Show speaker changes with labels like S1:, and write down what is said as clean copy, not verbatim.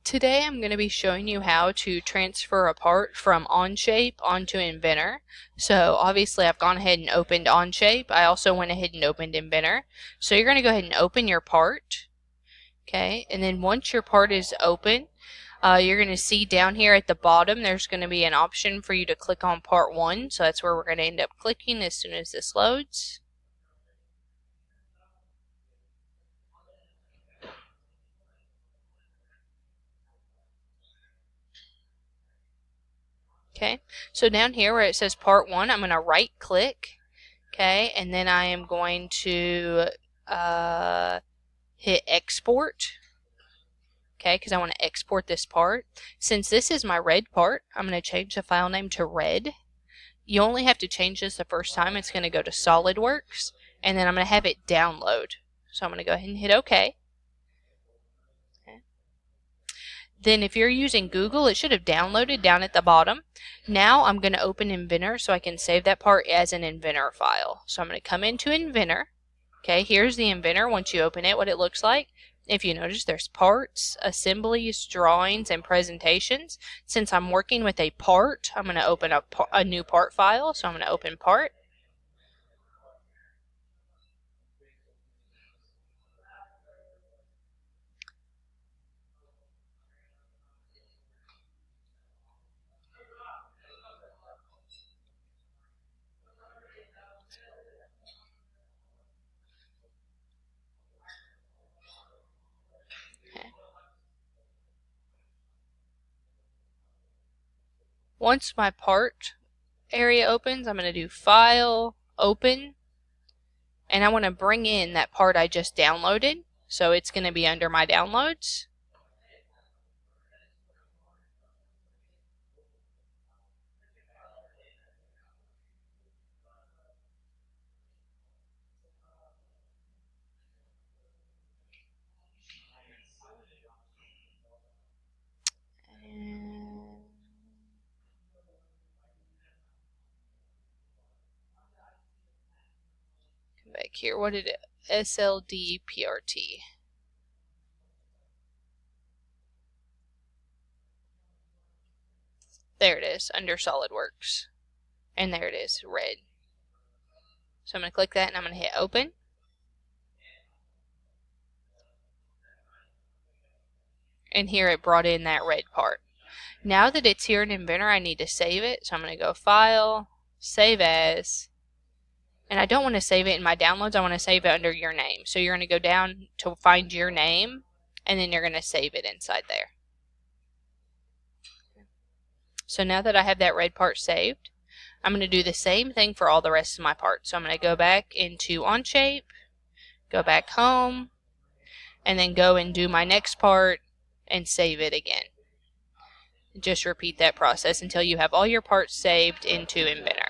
S1: Today I'm going to be showing you how to transfer a part from OnShape onto Inventor. So obviously I've gone ahead and opened OnShape. I also went ahead and opened Inventor. So you're going to go ahead and open your part. Okay, and then once your part is open, you're going to see down here at the bottom there's going to be an option for you to click on part 1. So that's where we're going to end up clicking as soon as this loads. Okay, so down here where it says part 1, I'm going to right click, okay, and then I am going to hit export, okay, because I want to export this part. Since this is my red part, I'm going to change the file name to red. You only have to change this the first time. It's going to go to SolidWorks, and then I'm going to have it download. So I'm going to go ahead and hit OK. Then if you're using Google, it should have downloaded down at the bottom. Now I'm going to open Inventor so I can save that part as an Inventor file. So I'm going to come into Inventor. Okay, here's the Inventor once you open it, what it looks like. If you notice, there's parts, assemblies, drawings, and presentations. Since I'm working with a part, I'm going to open up a new part file. So I'm going to open part. Once my part area opens, I'm going to do File, Open, and I want to bring in that part I just downloaded. So it's going to be under my downloads. Back here, what did it? SLD PRT. There it is, under SolidWorks. And there it is, red. So I'm going to click that and I'm going to hit open. And here it brought in that red part. Now that it's here in Inventor, I need to save it. So I'm going to go File, Save As. And I don't want to save it in my downloads. I want to save it under your name. So you're going to go down to find your name, and then you're going to save it inside there. So now that I have that red part saved, I'm going to do the same thing for all the rest of my parts. So I'm going to go back into OnShape, go back home, and then go and do my next part and save it again. Just repeat that process until you have all your parts saved into Inventor.